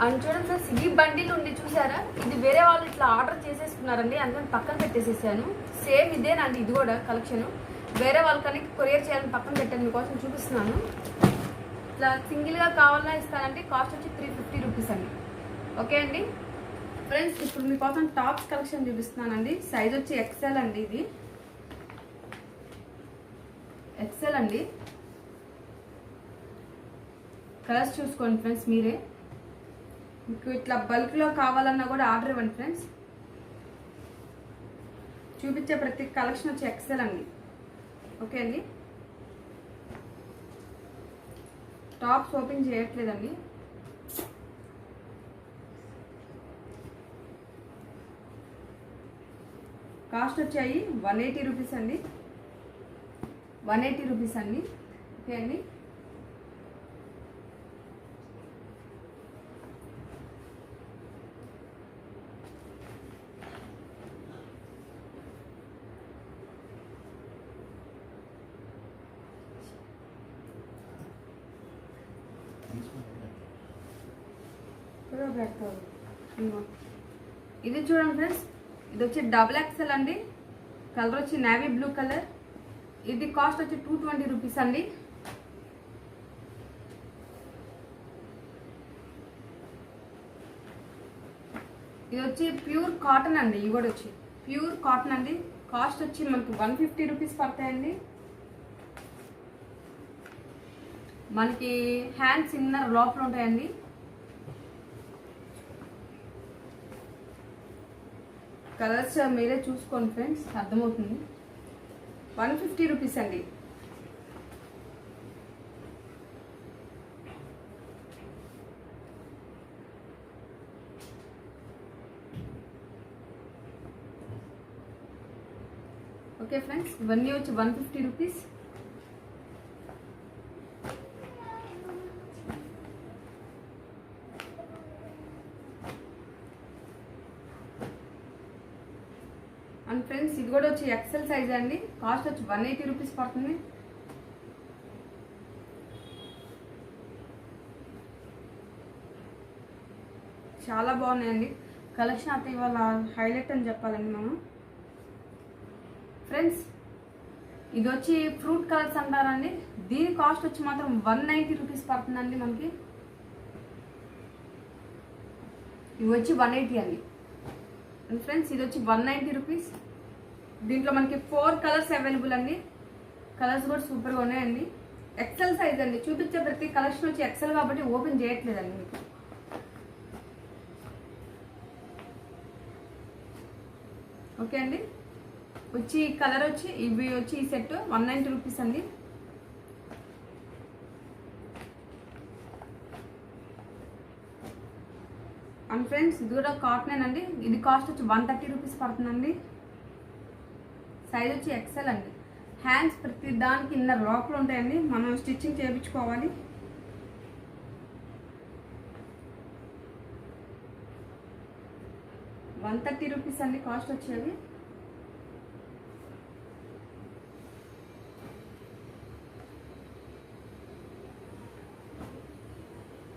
S1: అండ్ చూడండి ఫ్రెండ్స్, ఈ బండిల్ ఉంది చూసారా, ఇది వేరే వాళ్ళు ఇట్లా ఆర్డర్ చేసేసుకున్నారండి, అందుకని పక్కన పెట్టేసేసాను. సేమ్ ఇదేనండి, ఇది కూడా కలెక్షన్ వేరే వాళ్ళకని కొరియర్ చేయాలని పక్కన పెట్టాను, మీకోసం చూపిస్తున్నాను. ఇట్లా సింగిల్గా కావాలన్నా ఇస్తానండి. కాస్ట్ వచ్చి 350 రూపీస్ అండి. ఓకే అండి ఫ్రెండ్స్, ఇప్పుడు మీకోసం టాప్స్ కలెక్షన్ చూపిస్తున్నానండి. సైజ్ వచ్చి ఎక్సెల్ అండి, ఇది ఎక్సెల్ అండి. కలర్స్ చూసుకోండి ఫ్రెండ్స్ మీరే. మీకు ఇట్లా బల్క్లో కావాలన్నా కూడా ఆర్డర్ ఇవ్వండి ఫ్రెండ్స్. చూపించే ప్రతి కలెక్షన్ వచ్చి ఎక్సెల్ అండి. ఓకే అండి, టాప్స్ ఓపెన్ చేయట్లేదండి. కాస్ట్ వచ్చాయి 180 రూపీస్ అండి. 180 రూపీస్ అండి. ఓకే అండి, ఇది చూడండి ఫ్రెండ్స్, ఇది వచ్చి డబుల్ ఎక్సెల్ అండి. కలర్ వచ్చి నేవీ బ్లూ కలర్. ఇది కాస్ట్ వచ్చి 220 రూపీస్ అండి. ఇది వచ్చి ప్యూర్ కాటన్ అండి. ఇవి కూడా వచ్చి ప్యూర్ కాటన్ అండి. కాస్ట్ వచ్చి మనకు 150 రూపీస్ పడతాయండి. మనకి హ్యాండ్స్ ఇన్నర్ లోపల ఉంటాయండి. కలర్స్ మీరే చూసుకోండి ఫ్రెండ్స్, అర్థమవుతుంది. 150 రూపీస్ అండి. ఓకే ఫ్రెండ్స్, ఇవన్నీ వచ్చి 150 రూపీస్. అండ్ ఫ్రెండ్స్, ఇది కూడా వచ్చి ఎక్సెల్ సైజ్ అండి. కాస్ట్ వచ్చి 180 రూపీస్ పడుతుంది. చాలా బాగున్నాయండి కలెక్షన్. అయితే ఇవాళ హైలైట్ అని చెప్పాలండి మనం. ఫ్రెండ్స్, ఇది వచ్చి ఫ్రూట్ కలర్స్ అంటారండి. దీని కాస్ట్ వచ్చి మాత్రం 190 రూపీస్ పడుతుందండి మనకి. ఇవి వచ్చి 180 అండి. అండ్ ఫ్రెండ్స్, ఇది వచ్చి 190 రూపీస్. దీంట్లో మనకి 4 కలర్స్ అవైలబుల్ అండి. కలర్స్ కూడా సూపర్గా ఉన్నాయండి. ఎక్సెల్ సైజ్ అండి. చూపించే ప్రతి కలెక్షన్ వచ్చి ఎక్సెల్ కాబట్టి ఓపెన్ చేయట్లేదండి మీకు. ఓకే అండి, వచ్చి కలర్ వచ్చి ఇవి వచ్చి ఈ సెట్ 190 రూపీస్ అండి. అండ్ ఫ్రెండ్స్, ఇది కూడా కాటన్ అండి. ఇది కాస్ట్ వచ్చి 130 రూపీస్ పడుతుందండి. సైజ్ వచ్చి ఎక్సెల్ అండి. హ్యాండ్స్ ప్రతి దానికి ఇన్నర్ లోపల ఉంటాయండి, మనం స్టిచ్చింగ్ చేయించుకోవాలి. $130 రూపీస్ అండి కాస్ట్ వచ్చేది.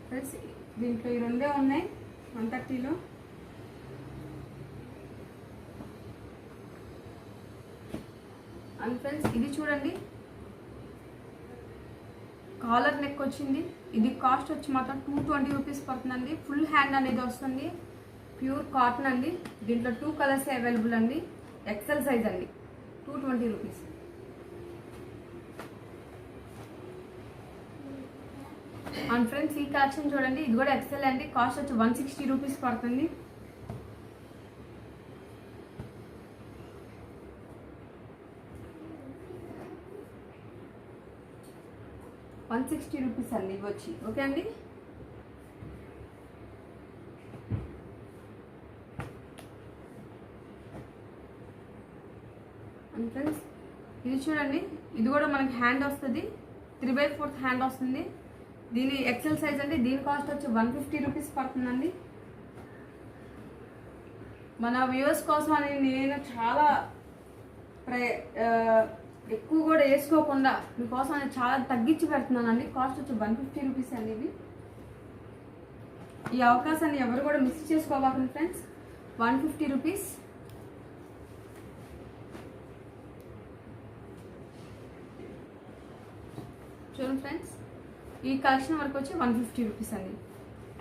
S1: ఫ్రెండ్స్, దీంట్లో ఈ రెండే ఉన్నాయి 130లో. అండ్ ఫ్రెండ్స్, ఇది చూడండి, కాలర్ నెక్ వచ్చింది. ఇది కాస్ట్ వచ్చి మాత్రం 220 రూపీస్ పడుతుందండి. ఫుల్ హ్యాండ్ అనేది వస్తుంది. ప్యూర్ కాటన్ అండి. దీంట్లో 2 కలర్స్ అవైలబుల్ అండి. ఎక్సెల్ సైజ్ అండి. 220 రూపీస్. అండ్ ఫ్రెండ్స్, ఈ కలెక్షన్ చూడండి, ఇది కూడా ఎక్సెల్ అండి. కాస్ట్ వచ్చి 160 రూపీస్ పడుతుంది. $160 రూపీస్ అండి ఇవి వచ్చి. ఓకే అండి, అండ్ ఫ్రెండ్స్, ఇది చూడండి, ఇది కూడా మనకి హ్యాండ్ వస్తుంది. 3/4 హ్యాండ్ వస్తుంది. దీని ఎక్సెల్ సైజ్ అండి. దీని కాస్ట్ వచ్చి 150 రూపీస్ పడుతుందండి. మన వ్యూవర్స్ కోసం అని నేను చాలా ఎక్కువ కూడా వేసుకోకుండా మీకోసం నేను చాలా తగ్గించి పెడుతున్నానండి. కాస్ట్ వచ్చి 150 రూపీస్ అండి. ఇవి ఈ అవకాశాన్ని ఎవరు కూడా మిస్ చేసుకోవాలి ఫ్రెండ్స్. 150 రూపీస్. చూడండి ఫ్రెండ్స్, ఈ కలెక్షన్ వరకు వచ్చి 150 రూపీస్ అండి.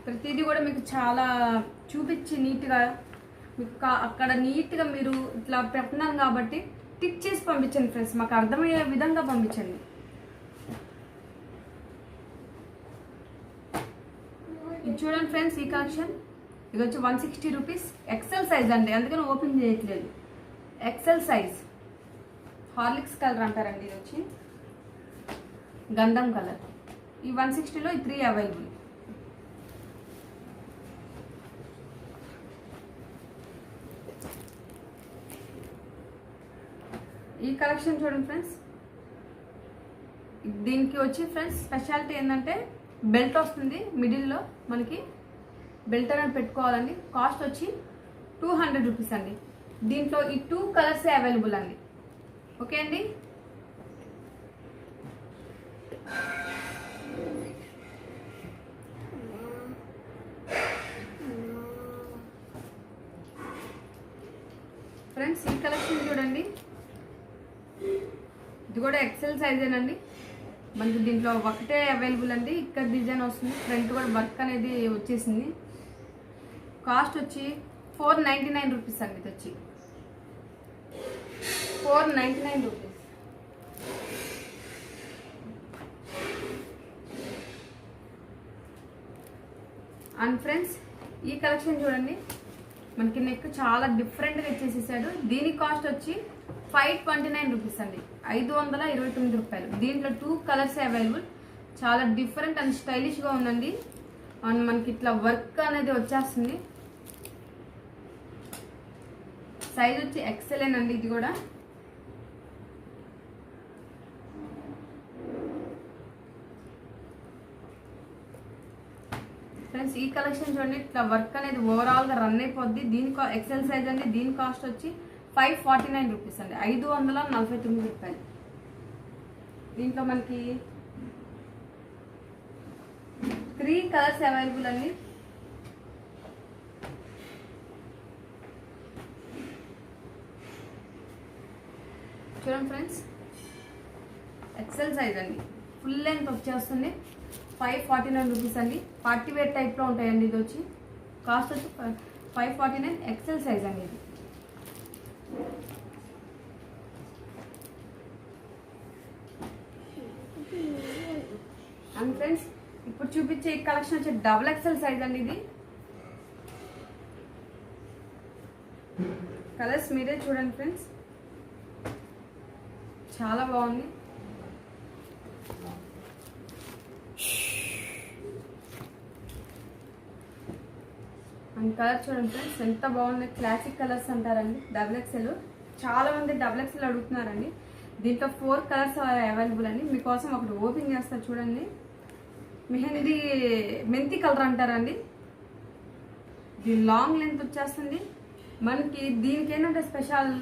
S1: ప్రతిదీ కూడా మీకు చాలా చూపించి నీట్గా మీకు అక్కడ నీట్గా మీరు ఇట్లా పెట్టినాను కాబట్టి టిక్ చేసి పంపించండి ఫ్రెండ్స్, మాకు అర్థమయ్యే విధంగా పంపించండి. ఇది చూడండి ఫ్రెండ్స్, ఈ కలెక్షన్ ఇది వచ్చి 160 రూపీస్. ఎక్సెల్ సైజ్ అండి, అందుకని ఓపెన్ చేయట్లేదు. ఎక్సెల్ సైజ్ హార్లిక్స్ కలర్ అంటారండి. ఇది వచ్చి గంధం కలర్. ఈ 160లో ఈ 3 అవైలబుల్. ఈ కలెక్షన్ చూడండి ఫ్రెండ్స్, దీనికి వచ్చి ఫ్రెండ్స్ స్పెషాలిటీ ఏంటంటే బెల్ట్ వస్తుంది మిడిల్లో, మనకి బెల్ట్ అనేది పెట్టుకోవాలండి. కాస్ట్ వచ్చి 200 రూపీస్ అండి. దీంట్లో ఈ 2 కలర్సే అవైలబుల్ అండి. ఓకే అండి. ఫ్రెండ్స్ ఈ కలెక్షన్ చూడండి, ఇది కూడా ఎక్సెల్ సైజేనండి. మనకి దీంట్లో ఒకటే అవైలబుల్ అండి. ఇక్కడ డిజైన్ వస్తుంది, ఫ్రంట్ కూడా వర్క్ అనేది వచ్చేసింది. కాస్ట్ వచ్చి 499 రూపీస్ అండి. ఇది వచ్చి 499 రూపీస్. అండ్ ఫ్రెండ్స్ ఈ కలెక్షన్ చూడండి, మనకి నెక్ చాలా డిఫరెంట్గా ఇచ్చేసేసాడు. దీని కాస్ట్ వచ్చి 529 రూపీస్ అండి. 529 రూపాయలు. దీంట్లో 2 కలర్స్ అవైలబుల్. చాలా డిఫరెంట్ అండ్ స్టైలిష్గా ఉందండి. అండ్ మనకి ఇట్లా వర్క్ అనేది వచ్చేస్తుంది. సైజ్ వచ్చి ఎక్సెల్ అండి. ఇది కూడా ఫ్రెండ్స్ ఈ కలెక్షన్ చూడండి, ఇట్లా వర్క్ అనేది ఓవరాల్గా రన్ అయిపోద్ది. దీని ఎక్సెల్ సైజ్ అండి. దీని కాస్ట్ వచ్చి 549 రూపీస్ అండి. 549 రూపాయలు. దీంట్లో మనకి 3 కలర్స్ అవైలబుల్ అండి. చూడండి ఫ్రెండ్స్, ఎక్సెల్ సైజ్ అండి, ఫుల్ లెంత్ వచ్చేస్తుంది. 549 రూపీస్ అండి. పార్టీ వేర్ టైప్లో ఉంటాయండి. ఇది వచ్చి కాస్ట్ వచ్చి 549. ఎక్సెల్ సైజ్ అండి ఇది. అండ్ ఫ్రెండ్స్ ఇప్పుడు చూపించే ఈ కలెక్షన్ వచ్చి డబుల్ ఎక్సెల్ సైజ్ అండి. ఇది కలర్స్ మీరే చూడండి ఫ్రెండ్స్, చాలా బాగుంది. అండ్ కలర్ చూడండి ఫ్రెండ్స్, ఎంత బాగుంది. క్లాసిక్ కలర్స్ అంటారండి డబుల్ ఎక్సెల్. చాలా మంది డబుల్ ఎక్సెల్ అడుగుతున్నారండి. దీంట్లో 4 కలర్స్ అవైలబుల్ అండి. మీకోసం ఒకటి ఓపెన్ చేస్తా చూడండి. మెహందీ మెంతి కలర్ అంటారండి. ఇది లాంగ్ లెంత్ వచ్చేస్తుంది మనకి. దీనికి ఏంటంటే స్పెషల్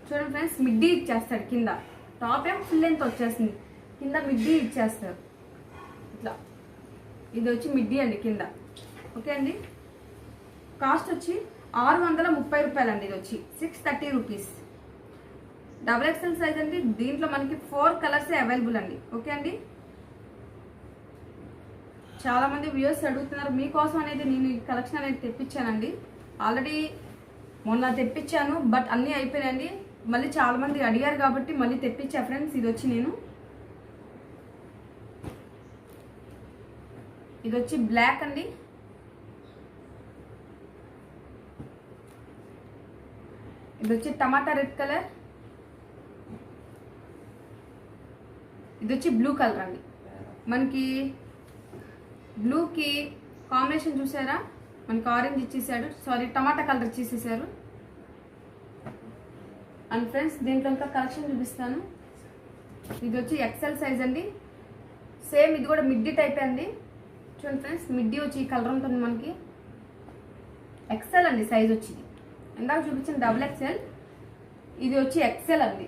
S1: చూడండి ఫ్రెండ్స్, మిడ్డీ ఇచ్చేస్తాడు కింద. టాప్ ఏం ఫుల్ లెంత్ వచ్చేస్తుంది, కింద మిడ్డీ ఇచ్చేస్తారు ఇట్లా. ఇది వచ్చి మిడ్డీ అండి కింద. ఓకే అండి. కాస్ట్ వచ్చి 630 రూపాయలు అండి. ఇది వచ్చి 630 రూపీస్. డబుల్ ఎక్సెల్ సైజ్ అండి. దీంట్లో మనకి 4 కలర్సే అవైలబుల్ అండి. ఓకే అండి. చాలా మంది వ్యూయర్స్ అడుగుతున్నారు, మీకోసం అనేది నేను ఈ కలెక్షన్ అనేది తెప్పించానండి. ఆల్రెడీ మొన్న తెప్పించాను, బట్ అన్నీ అయిపోయాయండి. మళ్ళీ చాలా మంది అడిగారు కాబట్టి మళ్ళీ తెప్పించా ఫ్రెండ్స్. ఇది వచ్చి ఇది వచ్చి బ్లాక్ అండి. ఇది వచ్చి టమాటా రెడ్ కలర్. ఇది వచ్చి బ్లూ కలర్ అండి. మనకి బ్లూకి కాంబినేషన్ చూసారా, మనకి ఆరెంజ్ ఇచ్చేసాడు, సారీ టమాటా కలర్ ఇచ్చేసేసారు. అండ్ ఫ్రెండ్స్ దీంట్లో ఇంకా కలెక్షన్ చూపిస్తాను. ఇది వచ్చి ఎక్సెల్ సైజ్ అండి. సేమ్ ఇది కూడా మిడ్డీ టైప్ అండి. చూడండి ఫ్రెండ్స్, మిడ్డీ వచ్చి ఈ కలర్ ఉంటుంది మనకి. ఎక్సెల్ అండి సైజ్ వచ్చి. ఇందాక చూపించిన డబుల్ ఎక్సెల్, ఇది వచ్చి ఎక్సెల్ అండి.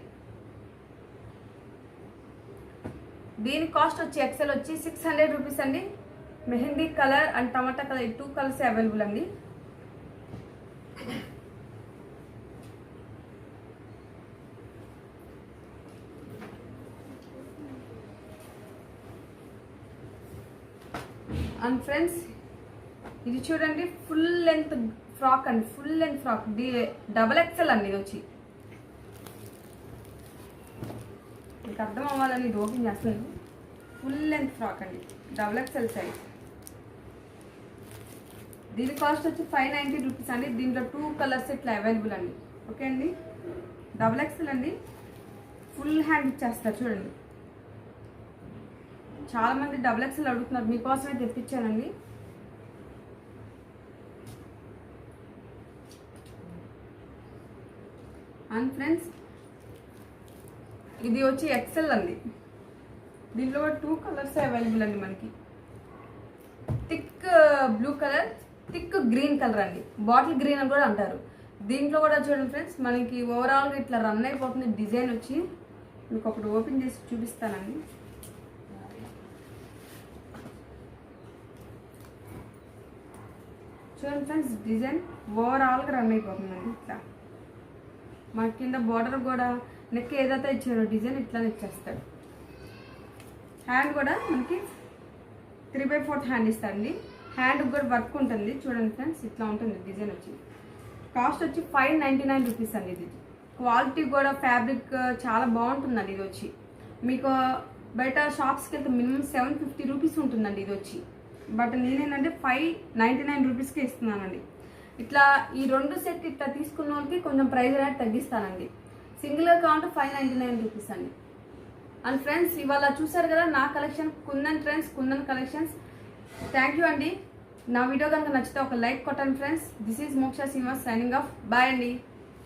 S1: దీని కాస్ట్ వచ్చి ఎక్సెల్ వచ్చి 600 రూపీస్ అండి. Mehndi colour and tomato colour, ఈ 2 కలర్స్ అవైలబుల్ అండి. అండ్ ఫ్రెండ్స్ ఇది చూడండి, ఫుల్ లెంత్ ఫ్రాక్ అండి, ఫుల్ లెంత్ ఫ్రాక్, XXL అండి. ఇది వచ్చి మీకు అర్థం అవ్వాలని ఇది ఓపెన్ చేస్తుంది. ఫుల్ లెంత్ ఫ్రాక్ అండి, XXL సైజ్. దీని కాస్ట్ వచ్చి 590 రూపీస్ అండి. దీంట్లో 2 కలర్స్ ఇట్లా అవైలబుల్ అండి. ఓకే అండి, XXL అండి. ఫుల్ హ్యాండ్ ఇచ్చేస్తారు చూడండి. చాలా మంది XXL అడుగుతున్నారు, మీకోసమే తెప్పించానండి. అండ్ ఫ్రెండ్స్ ఇది వచ్చి XL అండి. దీంట్లో 2 కలర్స్ అవైలబుల్ అండి మనకి. Thick blue colour, thick green colour అండి, బాటిల్ గ్రీన్ అని కూడా అంటారు. దీంట్లో కూడా చూడండి ఫ్రెండ్స్, మనకి ఓవరాల్గా ఇట్లా రన్ అయిపోతుంది డిజైన్ వచ్చి. మీకు ఒకటి ఓపెన్ చేసి చూపిస్తానండి. చూడండి ఫ్రెండ్స్, డిజైన్ ఓవరాల్గా రన్ అయిపోతుందండి. ఇట్లా మన కింద బార్డర్ కూడా నెక్ ఏదైతే ఇచ్చారో డిజైన్ ఇట్లానే ఇచ్చేస్తాడు. హ్యాండ్ కూడా మనకి 3/4 హ్యాండ్ ఇస్తాడండి. హ్యాండ్ కూడా వర్క్ ఉంటుంది చూడండి ఫ్రెండ్స్, ఇట్లా ఉంటుంది డిజైన్ వచ్చి. కాస్ట్ వచ్చి 599 రూపీస్ అండి. ఇది క్వాలిటీ కూడా ఫ్యాబ్రిక్ చాలా బాగుంటుందండి. ఇది వచ్చి మీకు బయట షాప్స్కి వెళ్తే మినిమం 750 రూపీస్ ఉంటుందండి ఇది వచ్చి. బట్ నేనేంటంటే 599 రూపీస్కే ఇస్తున్నానండి. ఇట్లా ఈ 2 సెట్ ఇట్లా తీసుకున్న వాళ్ళకి కొంచెం ప్రైస్ రేట్ తగ్గిస్తానండి. సింగిల్గా కావాలంటే 599 రూపీస్ అండి. అండ్ ఫ్రెండ్స్ ఇవాళ చూసారు కదా నా collection, kundan trends, kundan collections. Thank you అండి. నా వీడియో కనుక నచ్చితే ఒక లైక్ కొట్టండి ఫ్రెండ్స్. దిస్ ఈజ్ మోక్ష శ్రీనివాస్ సైనింగ్ ఆఫ్. బాయ్ అండి.